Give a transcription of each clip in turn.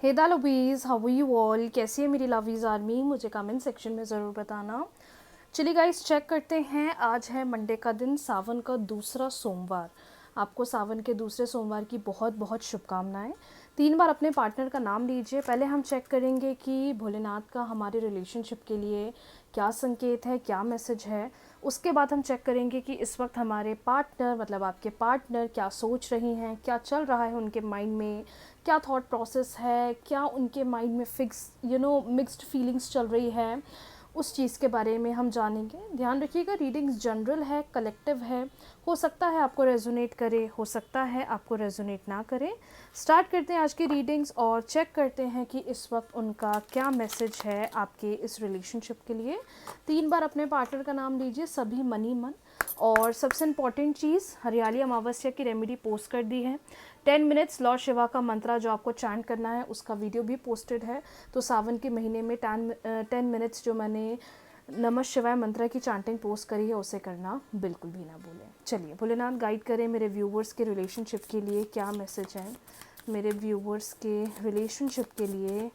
Hey the lovies, how you all, कैसी है मेरी लवीज़ आर्मी, मुझे कमेंट सेक्शन में ज़रूर बताना। चलिए गाइस, चेक करते हैं। आज है मंडे का दिन, सावन का दूसरा सोमवार। आपको सावन के दूसरे सोमवार की बहुत बहुत शुभकामनाएं। 3 बार अपने पार्टनर का नाम लीजिए। पहले हम चेक करेंगे कि भोलेनाथ का हमारे रिलेशनशिप के लिए क्या संकेत है, क्या मैसेज है। उसके बाद हम चेक करेंगे कि इस वक्त हमारे पार्टनर, मतलब आपके पार्टनर, क्या सोच रही हैं, क्या चल रहा है उनके माइंड में, क्या थॉट प्रोसेस है, क्या उनके माइंड में फिक्स मिक्स्ड फीलिंग्स चल रही है। उस चीज़ के बारे में हम जानेंगे। ध्यान रखिएगा, रीडिंग्स जनरल है, कलेक्टिव है। हो सकता है आपको रेजोनेट करे, हो सकता है आपको रेजोनेट ना करे। स्टार्ट करते हैं आज की रीडिंग्स और चेक करते हैं कि इस वक्त उनका क्या मैसेज है आपके इस रिलेशनशिप के लिए। 3 बार अपने पार्टनर का नाम लीजिए, सभी मनी मन। और सबसे इम्पॉर्टेंट चीज़, हरियाली अमावस्या की रेमेडी पोस्ट कर दी है। 10 मिनट्स लॉर्ड शिवा का मंत्रा जो आपको चैंट करना है, उसका वीडियो भी पोस्टेड है। तो सावन के महीने में 10 मिनट्स जो मैंने नमः शिवाय मंत्रा की चैंटिंग पोस्ट करी है, उसे करना बिल्कुल भी ना भूलें। चलिए, भोलेनाथ गाइड करें मेरे व्यूवर्स के रिलेशनशिप के लिए क्या मैसेज है, मेरे व्यूवर्स के रिलेशनशिप के लिए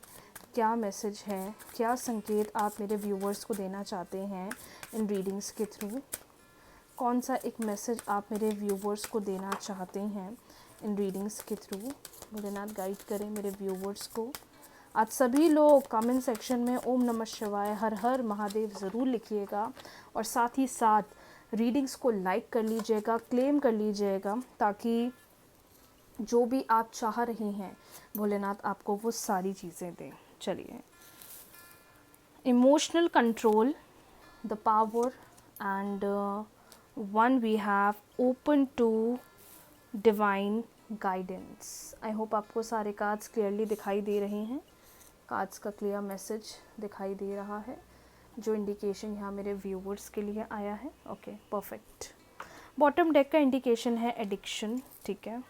क्या मैसेज है, क्या संकेत आप मेरे व्यूवर्स को देना चाहते हैं इन रीडिंग्स के थ्रू। कौन सा एक मैसेज आप मेरे व्यूवर्स को देना चाहते हैं इन रीडिंग्स के थ्रू। भोलेनाथ गाइड करें मेरे व्यूवर्स को। आज सभी लोग कमेंट सेक्शन में ओम नमः शिवाय, हर हर महादेव ज़रूर लिखिएगा। और साथ ही साथ रीडिंग्स को लाइक कर लीजिएगा, क्लेम कर लीजिएगा, ताकि जो भी आप चाह रही हैं भोलेनाथ आपको वो सारी चीज़ें दें। चलिए, emotional control, the power and one we have open to divine guidance। I hope आपको सारे कार्ड्स क्लियरली दिखाई दे रहे हैं। कार्ड्स का क्लियर मैसेज दिखाई दे रहा है, जो इंडिकेशन यहाँ मेरे व्यूवर्स के लिए आया है। Okay, perfect. बॉटम डेक का इंडिकेशन है एडिक्शन, ठीक है।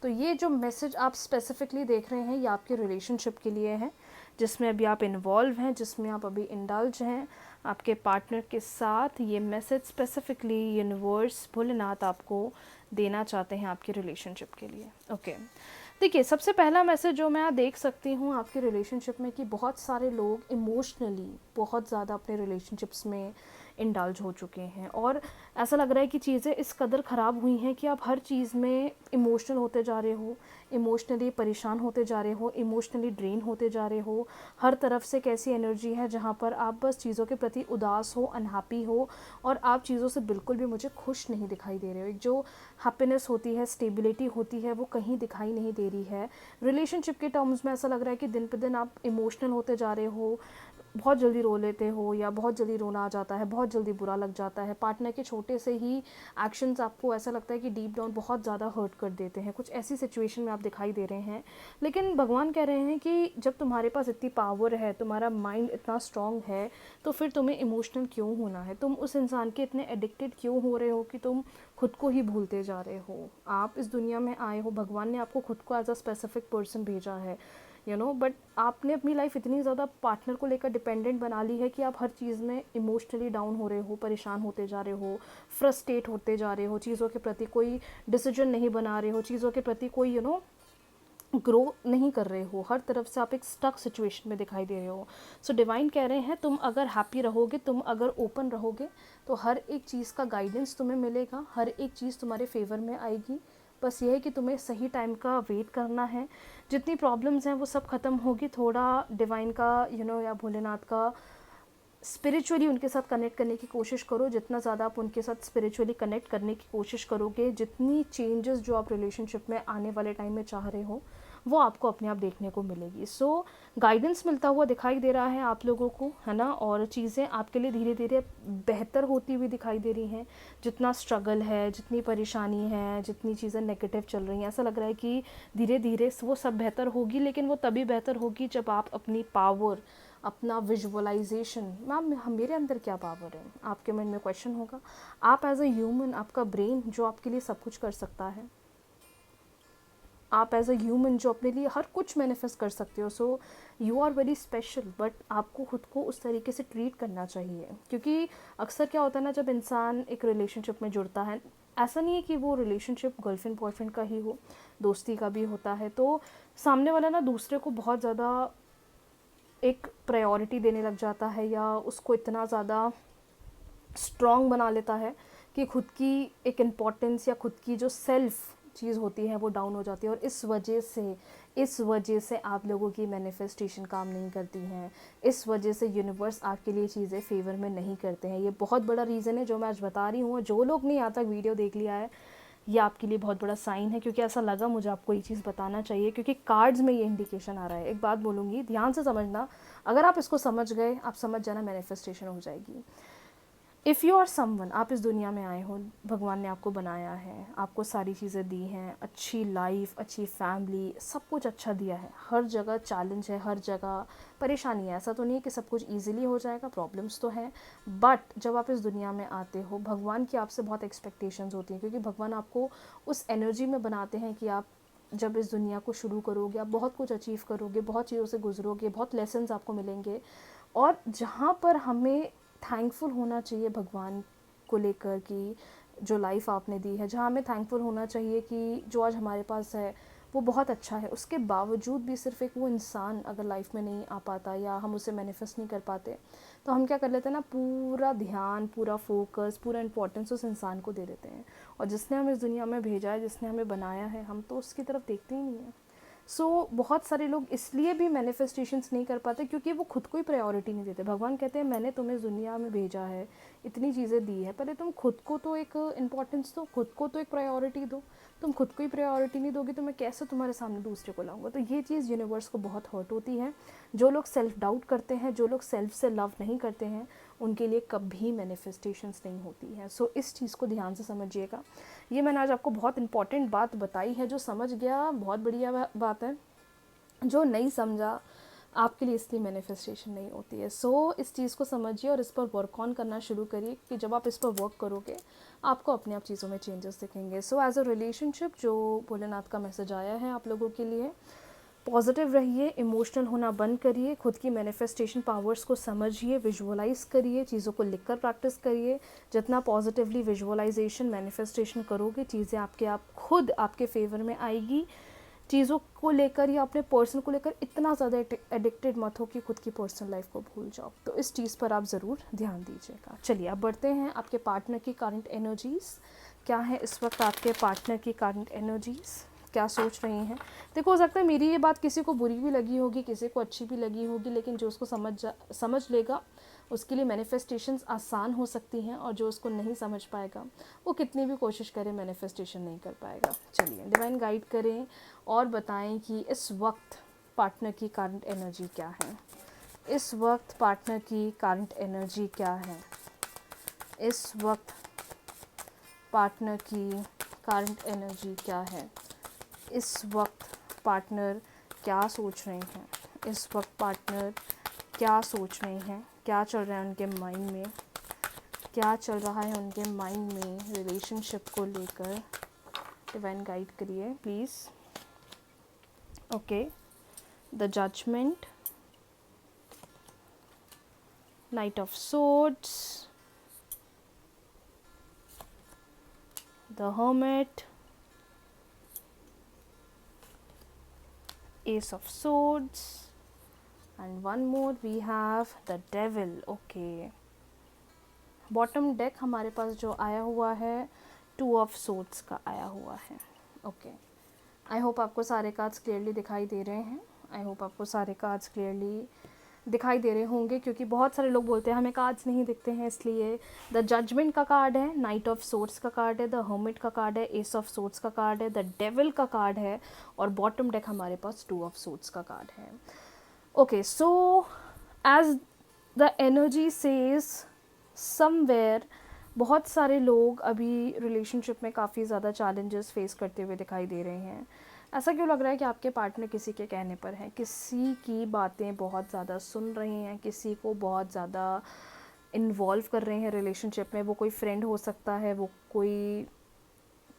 तो ये जो मैसेज आप स्पेसिफिकली देख रहे हैं, ये आपके रिलेशनशिप के लिए है, जिसमें अभी आप इन्वॉल्व हैं, जिसमें आप अभी इंडल्ज हैं आपके पार्टनर के साथ। ये मैसेज स्पेसिफिकली यूनिवर्स भोलेनाथ आपको देना चाहते हैं आपके रिलेशनशिप के लिए। ओके, देखिए, सबसे पहला मैसेज जो मैं देख सकती हूँ आपके रिलेशनशिप में, कि बहुत सारे लोग इमोशनली बहुत ज़्यादा अपने रिलेशनशिप्स में इंडल्ज हो चुके हैं, और ऐसा लग रहा है कि चीज़ें इस कदर ख़राब हुई हैं कि आप हर चीज़ में इमोशनल होते जा रहे हो, इमोशनली परेशान होते जा रहे हो, इमोशनली ड्रेन होते जा रहे हो। हर तरफ से कैसी एनर्जी है जहाँ पर आप बस चीज़ों के प्रति उदास हो, अनहैप्पी हो, और आप चीज़ों से बिल्कुल भी मुझे खुश नहीं दिखाई दे रहे हो। एक जो हैप्पीनेस होती है, स्टेबिलिटी होती है, वो कहीं दिखाई नहीं दे रही है। रिलेशनशिप के टर्म्स में ऐसा लग रहा है कि दिन पे दिन आप इमोशनल होते जा रहे हो, बहुत जल्दी रो लेते हो, या बहुत जल्दी रोना आ जाता है, बहुत जल्दी बुरा लग जाता है। पार्टनर के छोटे से ही एक्शंस आपको ऐसा लगता है कि डीप डाउन बहुत ज़्यादा हर्ट कर देते हैं। कुछ ऐसी सिचुएशन में आप दिखाई दे रहे हैं। लेकिन भगवान कह रहे हैं कि जब तुम्हारे पास इतनी पावर है, तुम्हारा माइंड इतना स्ट्रांग है, तो फिर तुम्हें इमोशनल क्यों होना है। तुम उस इंसान के इतने एडिक्टेड क्यों हो रहे हो कि तुम खुद को ही भूलते जा रहे हो। आप इस दुनिया में आए हो, भगवान ने आपको खुद को एज अ स्पेसिफिक पर्सन भेजा है, बट आपने अपनी लाइफ इतनी ज़्यादा पार्टनर को लेकर डिपेंडेंट बना ली है कि आप हर चीज़ में इमोशनली डाउन हो रहे हो, परेशान होते जा रहे हो, फ्रस्ट्रेट होते जा रहे हो, चीज़ों के प्रति कोई डिसीजन नहीं बना रहे हो, चीज़ों के प्रति कोई ग्रो नहीं कर रहे हो। हर तरफ से आप एक स्टक सिचुएशन में दिखाई दे रहे हो। सो डिवाइन कह रहे हैं, तुम अगर हैप्पी रहोगे, तुम अगर ओपन रहोगे, तो हर एक चीज़ का गाइडेंस तुम्हें मिलेगा, हर एक चीज़ तुम्हारे फेवर में आएगी। बस ये है कि तुम्हें सही टाइम का वेट करना है। जितनी प्रॉब्लम्स हैं वो सब ख़त्म होगी। थोड़ा डिवाइन का या भोलेनाथ का स्पिरिचुअली उनके साथ कनेक्ट करने की कोशिश करो। जितना ज़्यादा आप उनके साथ स्पिरिचुअली कनेक्ट करने की कोशिश करोगे, जितनी चेंजेस जो आप रिलेशनशिप में आने वाले टाइम में चाह रहे हो, वो आपको अपने आप देखने को मिलेगी। सो गाइडेंस मिलता हुआ दिखाई दे रहा है आप लोगों को, है ना। और चीज़ें आपके लिए धीरे धीरे बेहतर होती हुई दिखाई दे रही हैं। जितना स्ट्रगल है, जितनी परेशानी है, जितनी चीज़ें नेगेटिव चल रही हैं, ऐसा लग रहा है कि धीरे धीरे वो सब बेहतर होगी। लेकिन वो तभी बेहतर होगी जब आप अपनी पावर, अपना विजुअलाइजेशन, मैम मेरे अंदर क्या पावर है, आपके मन में क्वेश्चन होगा। आप एज अ ह्यूमन, आपका ब्रेन जो आपके लिए सब कुछ कर सकता है, आप एज अ ह्यूमन जो अपने लिए हर कुछ मैनिफेस्ट कर सकते हो। So you are very special, but आपको खुद को उस तरीके से ट्रीट करना चाहिए। क्योंकि अक्सर क्या होता है ना, जब इंसान एक रिलेशनशिप में जुड़ता है, ऐसा नहीं है कि वो रिलेशनशिप गर्लफ्रेंड बॉयफ्रेंड का ही हो, दोस्ती का भी होता है। तो सामने वाला ना दूसरे को बहुत ज़्यादा एक प्रायोरिटी देने लग जाता है, या उसको इतना ज़्यादा स्ट्रॉन्ग बना लेता है कि खुद की एक इम्पोर्टेंस या खुद की जो सेल्फ चीज़ होती है वो डाउन हो जाती है। और इस वजह से आप लोगों की मैनिफेस्टेशन काम नहीं करती हैं, इस वजह से यूनिवर्स आपके लिए चीज़ें फेवर में नहीं करते हैं। ये बहुत बड़ा रीज़न है जो मैं आज बता रही हूँ। जो लोग ने यहाँ तक वीडियो देख लिया है, ये आपके लिए बहुत बड़ा साइन है, क्योंकि ऐसा लगा मुझे आपको ये चीज़ बताना चाहिए, क्योंकि कार्ड्स में ये इंडिकेशन आ रहा है। एक बात बोलूँगी, ध्यान से समझना, अगर आप इसको समझ गए, आप समझ जाना मैनिफेस्टेशन हो जाएगी। इफ़ यू आर समवन, आप इस दुनिया में आए हो, भगवान ने आपको बनाया है, आपको सारी चीज़ें दी हैं, अच्छी लाइफ, अच्छी फैमिली, सब कुछ अच्छा दिया है। हर जगह चैलेंज है, हर जगह परेशानी है। ऐसा तो नहीं है कि सब कुछ ईजिली हो जाएगा, प्रॉब्लम्स तो हैं। बट जब आप इस दुनिया में आते हो, भगवान की आपसे बहुत एक्सपेक्टेशंस होती हैं, क्योंकि भगवान आपको उस एनर्जी में बनाते हैं कि आप जब इस दुनिया को शुरू करोगे, आप बहुत कुछ अचीव करोगे, बहुत चीज़ों से गुजरोगे, बहुत लेसन्स आपको मिलेंगे। और जहाँ पर हमें थैंकफुल होना चाहिए भगवान को लेकर कि जो लाइफ आपने दी है, जहाँ हमें थैंकफुल होना चाहिए कि जो आज हमारे पास है वो बहुत अच्छा है, उसके बावजूद भी सिर्फ एक वो इंसान अगर लाइफ में नहीं आ पाता या हम उसे मैनिफेस्ट नहीं कर पाते, तो हम क्या कर लेते हैं ना, पूरा ध्यान, पूरा फोकस, पूरा इंपॉर्टेंस उस इंसान को दे देते हैं। और जिसने हमें इस दुनिया में भेजा है, जिसने हमें बनाया है, हम तो उसकी तरफ देखते ही नहीं हैं। बहुत सारे लोग इसलिए भी मैनिफेस्टेशंस नहीं कर पाते क्योंकि वो खुद को ही प्रायोरिटी नहीं देते। भगवान कहते हैं मैंने तुम्हें इस दुनिया में भेजा है, इतनी चीज़ें दी है, पहले तुम खुद को तो एक इम्पोर्टेंस दो, खुद को तो एक प्रायोरिटी दो। तुम खुद को ही प्रायोरिटी नहीं दोगे तो मैं कैसे तुम्हारे सामने दूसरे को लाऊंगा। तो ये चीज़ यूनिवर्स को बहुत हर्ट होती है। जो लोग सेल्फ डाउट करते हैं, जो लोग सेल्फ से लव नहीं करते हैं, उनके लिए कभी मैनिफेस्टेशंस नहीं होती हैं। इस चीज़ को ध्यान से समझिएगा। ये मैंने आज आपको बहुत इंपॉर्टेंट बात बताई है। जो समझ गया बहुत बढ़िया बात है, जो नहीं समझा आपके लिए इसलिए मैनिफेस्टेशन नहीं होती है। इस चीज़ को समझिए और इस पर वर्क ऑन करना शुरू करिए कि जब आप इस पर वर्क करोगे आपको अपने आप चीज़ों में चेंजेस दिखेंगे। एज अ रिलेशनशिप जो भोलेनाथ का मैसेज आया है आप लोगों के लिए, पॉजिटिव रहिए, इमोशनल होना बंद करिए, खुद की मैनिफेस्टेशन पावर्स को समझिए, विजुअलाइज करिए, चीज़ों को लिखकर प्रैक्टिस करिए। जितना पॉजिटिवली विजुअलाइजेशन मैनिफेस्टेशन करोगे, चीज़ें आपके आप खुद आपके फेवर में आएगी। चीज़ों को लेकर या अपने पर्सन को लेकर इतना ज़्यादा एडिक्टेड मत हो कि खुद की पर्सनल लाइफ को भूल जाओ। तो इस चीज़ पर आप ज़रूर ध्यान दीजिएगा। चलिए अब बढ़ते हैं, आपके पार्टनर की करंट एनर्जीज़ क्या है इस वक्त। आपके पार्टनर की करंट एनर्जीज़ क्या सोच रही हैं। देखो, हो सकता है मेरी ये बात किसी को बुरी भी लगी होगी, किसी को अच्छी भी लगी होगी, लेकिन जो उसको समझ लेगा उसके लिए मैनिफेस्टेशंस आसान हो सकती हैं, और जो उसको नहीं समझ पाएगा वो कितनी भी कोशिश करे मैनिफेस्टेशन नहीं कर पाएगा। चलिए डिवाइन गाइड करें और बताएं कि इस वक्त पार्टनर की करंट एनर्जी क्या है। इस वक्त पार्टनर की करंट एनर्जी क्या है। इस वक्त पार्टनर की करंट एनर्जी क्या है। इस वक्त पार्टनर क्या सोच रहे हैं। इस वक्त पार्टनर क्या सोच रहे हैं, क्या चल रहा है उनके माइंड में, क्या चल रहा है उनके माइंड में रिलेशनशिप को लेकर। डिवाइन गाइड करिए please. Okay, the judgement, knight of swords, the hermit, ace of swords, and one more we have the devil. okay, bottom deck हमारे पास जो आया हुआ है 2 ऑफ सोर्ड्स का आया हुआ है। ओके, आई होप आपको सारे कार्ड्स क्लियरली दिखाई दे रहे हैं। आई होप आपको सारे कार्ड्स क्लियरली दिखाई दे रहे होंगे, क्योंकि बहुत सारे लोग बोलते हैं हमें कार्ड्स नहीं दिखते हैं। इसलिए द जजमेंट का कार्ड है, नाइट ऑफ सोर्ड्स का कार्ड है, द हर्मिट का कार्ड है, एस ऑफ सोर्ड्स का कार्ड है, द डेविल का कार्ड है, और बॉटम डेक हमारे पास 2 ऑफ सोर्ड्स का कार्ड है। Okay, so as the energy says somewhere, बहुत सारे लोग अभी रिलेशनशिप में काफ़ी ज़्यादा चैलेंजेस फेस करते हुए दिखाई दे रहे हैं। ऐसा क्यों लग रहा है कि आपके पार्टनर किसी के कहने पर है, किसी की बातें बहुत ज़्यादा सुन रहे हैं, किसी को बहुत ज़्यादा इन्वॉल्व कर रहे हैं रिलेशनशिप में। वो कोई फ्रेंड हो सकता है, वो कोई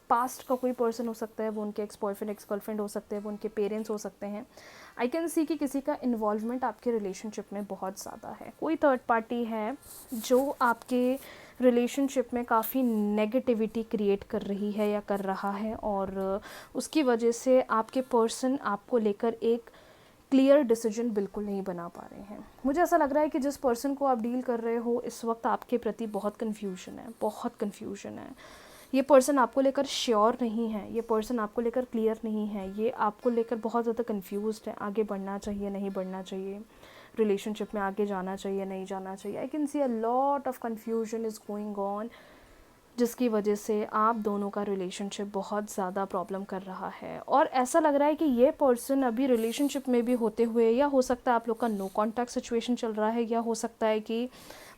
पास्ट का कोई पर्सन हो सकता है, वो उनके एक्स बॉयफ्रेंड एक्स गर्लफ्रेंड हो सकते हैं, वो उनके पेरेंट्स हो सकते हैं। आई कैन सी कि किसी का इन्वॉल्वमेंट आपके रिलेशनशिप में बहुत ज़्यादा है। कोई थर्ड पार्टी है जो आपके रिलेशनशिप में काफ़ी नेगेटिविटी क्रिएट कर रही है या कर रहा है, और उसकी वजह से आपके पर्सन आपको लेकर एक क्लियर डिसीजन बिल्कुल नहीं बना पा रहे हैं। मुझे ऐसा लग रहा है कि जिस पर्सन को आप डील कर रहे हो इस वक्त आपके प्रति बहुत कन्फ्यूजन है, बहुत कन्फ्यूजन है। ये पर्सन आपको लेकर श्योर नहीं है, ये पर्सन आपको लेकर क्लियर नहीं है, ये आपको लेकर बहुत ज़्यादा कन्फ्यूज्ड है। आगे बढ़ना चाहिए, नहीं बढ़ना चाहिए, रिलेशनशिप में आगे जाना चाहिए, नहीं जाना चाहिए। आई can C a lot of confusion is going on, जिसकी वजह से आप दोनों का रिलेशनशिप बहुत ज़्यादा प्रॉब्लम कर रहा है। और ऐसा लग रहा है कि ये पर्सन अभी रिलेशनशिप में भी होते हुए, या हो सकता है आप लोग का नो कॉन्टैक्ट सिचुएशन चल रहा है, या हो सकता है कि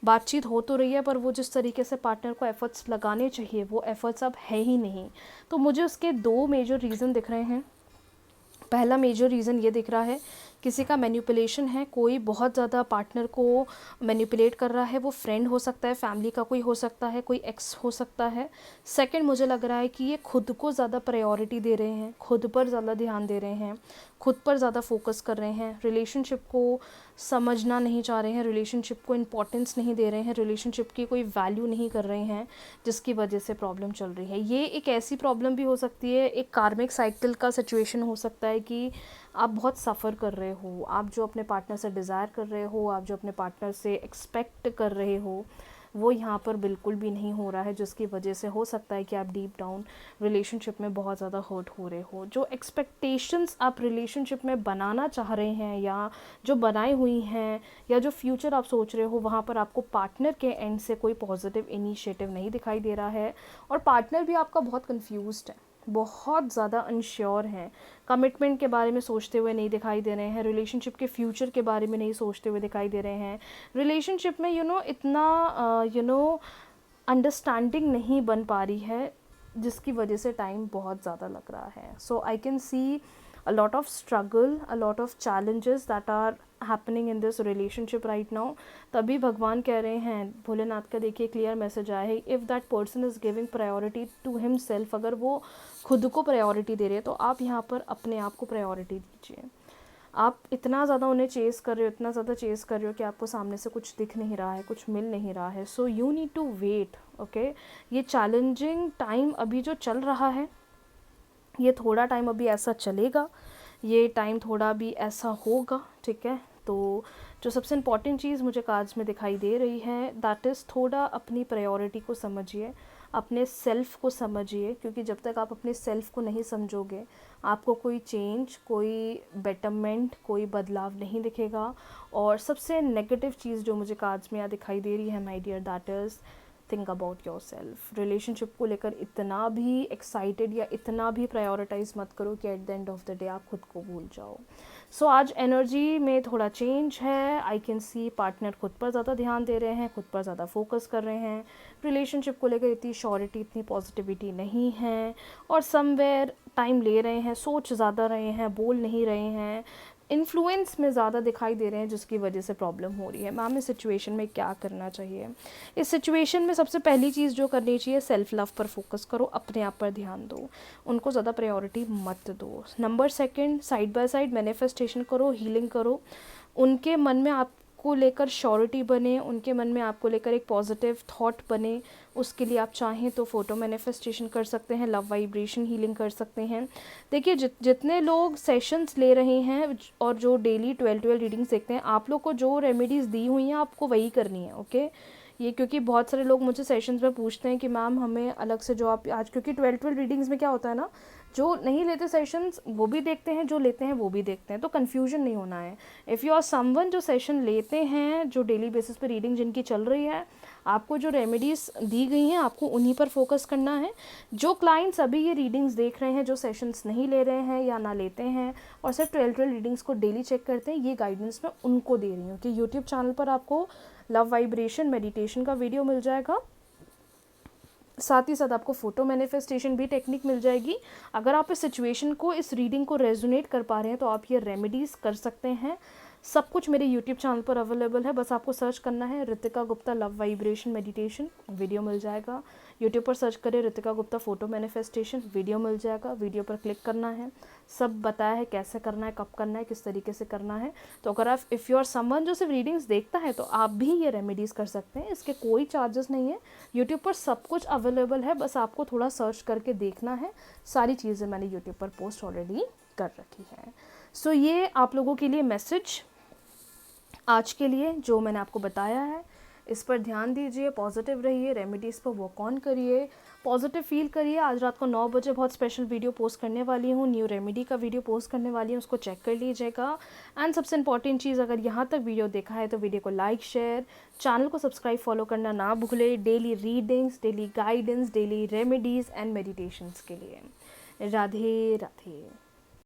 बातचीत हो तो रही है पर वो जिस तरीके से पार्टनर को एफ़र्ट्स लगाने चाहिए वो एफ़र्ट्स अब है ही नहीं। तो मुझे उसके 2 मेजर रीज़न दिख रहे हैं। पहला मेजर रीज़न ये दिख रहा है, किसी का मैनिपुलेशन है, कोई बहुत ज़्यादा पार्टनर को मैनिपुलेट कर रहा है। वो फ्रेंड हो सकता है, फैमिली का कोई हो सकता है, कोई एक्स हो सकता है। सेकंड, मुझे लग रहा है कि ये खुद को ज़्यादा प्रायोरिटी दे रहे हैं, खुद पर ज़्यादा ध्यान दे रहे हैं, खुद पर ज़्यादा फोकस कर रहे हैं, रिलेशनशिप को समझना नहीं चाह रहे हैं, रिलेशनशिप को इम्पोर्टेंस नहीं दे रहे हैं, रिलेशनशिप की कोई वैल्यू नहीं कर रहे हैं, जिसकी वजह से प्रॉब्लम चल रही है। ये एक ऐसी प्रॉब्लम भी हो सकती है, एक कार्मिक साइकिल का सिचुएशन हो सकता है कि आप बहुत सफ़र कर रहे हो, आप जो अपने पार्टनर से डिज़ायर कर रहे हो, आप जो अपने पार्टनर से एक्सपेक्ट कर रहे हो, वो यहाँ पर बिल्कुल भी नहीं हो रहा है, जिसकी वजह से हो सकता है कि आप डीप डाउन रिलेशनशिप में बहुत ज़्यादा हर्ट हो रहे हो। जो एक्सपेक्टेशंस आप रिलेशनशिप में बनाना चाह रहे हैं, या जो बनाई हुई हैं, या जो फ्यूचर आप सोच रहे हो, वहाँ पर आपको पार्टनर के एंड से कोई पॉजिटिव इनिशिएटिव नहीं दिखाई दे रहा है। और पार्टनर भी आपका बहुत कन्फ्यूज्ड है, बहुत ज़्यादा अनश्योर हैं, कमिटमेंट के बारे में सोचते हुए नहीं दिखाई दे रहे हैं, रिलेशनशिप के फ्यूचर के बारे में नहीं सोचते हुए दिखाई दे रहे हैं, रिलेशनशिप में इतना अंडरस्टैंडिंग नहीं बन पा रही है, जिसकी वजह से टाइम बहुत ज़्यादा लग रहा है। So I can see a lot of struggle, a lot of challenges that are happening in this relationship right now। तभी भगवान कह रहे हैं, भोलेनाथ का देखिए क्लियर मैसेज आया है, if that person is giving priority to himself, अगर वो खुद को प्रायोरिटी दे रहे हैं तो आप यहाँ पर अपने आप को प्रायोरिटी दीजिए। आप इतना ज़्यादा उन्हें चेस कर रहे हो, इतना ज़्यादा चेस कर रहे हो कि आपको सामने से कुछ दिख नहीं रहा है, कुछ मिल नहीं रहा है। So you need to wait, okay. ये चैलेंजिंग टाइम अभी जो चल रहा है, ये थोड़ा टाइम अभी ऐसा चलेगा, ये टाइम थोड़ा भी ऐसा होगा, ठीक है। तो जो सबसे इम्पॉर्टेंट चीज़ मुझे कार्ड्स में दिखाई दे रही है, दैट इज़ थोड़ा अपनी प्रायोरिटी को समझिए, अपने सेल्फ़ को समझिए, क्योंकि जब तक आप अपने सेल्फ़ को नहीं समझोगे आपको कोई चेंज, कोई बेटरमेंट, कोई बदलाव नहीं दिखेगा। और सबसे नेगेटिव चीज़ जो मुझे कार्ड्स में यहाँ दिखाई दे रही है my dear, that is think about yourself. Relationship को लेकर इतना भी एक्साइटेड या इतना भी प्रायोरिटाइज मत करो कि at the end of the day आप खुद को भूल जाओ। सो आज एनर्जी में थोड़ा चेंज है। आई कैन सी पार्टनर खुद पर ज़्यादा ध्यान दे रहे हैं, खुद पर ज़्यादा फोकस कर रहे हैं, रिलेशनशिप को लेकर इतनी श्योरिटी, इतनी पॉजिटिविटी नहीं है, और समवेयर टाइम ले रहे हैं, सोच ज़्यादा रहे हैं, बोल नहीं रहे हैं, इन्फ्लुएंस में ज़्यादा दिखाई दे रहे हैं, जिसकी वजह से प्रॉब्लम हो रही है। मैम इस सिचुएशन में क्या करना चाहिए? इस सिचुएशन में सबसे पहली चीज़ जो करनी चाहिए, सेल्फ लव पर फोकस करो, अपने आप पर ध्यान दो, उनको ज़्यादा प्रायोरिटी मत दो। Number second, side by side manifestation करो, हीलिंग करो, उनके मन में आपको लेकर श्योरिटी बने, उनके मन में आपको लेकर एक पॉजिटिव थॉट बने। उसके लिए आप चाहें तो फ़ोटो मैनिफेस्टेशन कर सकते हैं, लव वाइब्रेशन हीलिंग कर सकते हैं। देखिए जितने लोग सेशंस ले रहे हैं और जो डेली 12 रीडिंग्स देखते हैं, आप लोग को जो रेमेडीज़ दी हुई हैं आपको वही करनी है, ओके। ये क्योंकि बहुत सारे लोग मुझे सेशंस में पूछते हैं कि मैम हमें अलग से जो आप आज, क्योंकि 12 रीडिंग्स में क्या होता है ना, जो नहीं लेते सेशंस वो भी देखते हैं, जो लेते हैं वो भी देखते हैं, तो कन्फ्यूजन नहीं होना है। इफ़ यू आर समवन जो सेशन लेते हैं, जो डेली बेसिस पे रीडिंग जिनकी चल रही है, आपको जो रेमेडीज़ दी गई हैं आपको उन्हीं पर फोकस करना है। जो क्लाइंट्स अभी ये रीडिंग्स देख रहे हैं, जो सेशंस नहीं ले रहे हैं या ना लेते हैं और सिर्फ 12 रीडिंग्स को डेली चेक करते हैं, ये गाइडेंस मैं उनको दे रही हूँ कि यूट्यूब चैनल पर आपको लव वाइब्रेशन मेडिटेशन का वीडियो मिल जाएगा, साथ ही साथ आपको फ़ोटो मैनिफेस्टेशन भी टेक्निक मिल जाएगी। अगर आप इस सिचुएशन को, इस रीडिंग को रेजोनेट कर पा रहे हैं तो आप ये रेमेडीज़ कर सकते हैं। सब कुछ मेरे यूट्यूब चैनल पर अवेलेबल है, बस आपको सर्च करना है Ritika Gupta love vibration meditation, video मिल जाएगा। यूट्यूब पर सर्च करें Ritika Gupta photo manifestation, video मिल जाएगा। वीडियो पर क्लिक करना है, सब बताया है कैसे करना है, कब करना है, किस तरीके से करना है। तो अगर आप इफ़ यू आर समवन जो सिर्फ रीडिंग्स देखता है तो आप भी ये रेमेडीज़ कर सकते हैं, इसके कोई चार्जेस नहीं है। यूट्यूब पर सब कुछ अवेलेबल है, बस आपको थोड़ा सर्च करके देखना है। सारी चीज़ें मैंने यूट्यूब पर पोस्ट ऑलरेडी कर रखी है। सो ये आप लोगों के लिए मैसेज आज के लिए जो मैंने आपको बताया है, इस पर ध्यान दीजिए, पॉजिटिव रहिए, रेमेडीज़ पर वर्क ऑन करिए, पॉजिटिव फील करिए। आज रात को 9 बजे बहुत स्पेशल वीडियो पोस्ट करने वाली हूँ, न्यू रेमेडी का वीडियो पोस्ट करने वाली हूँ, उसको चेक कर लीजिएगा। एंड सबसे इंपॉर्टेंट चीज़, अगर यहाँ तक वीडियो देखा है तो वीडियो को लाइक, शेयर, चैनल को सब्सक्राइब, फॉलो करना ना भूलें। Daily readings, daily guidance, daily remedies and meditations के लिए। राधे राधे।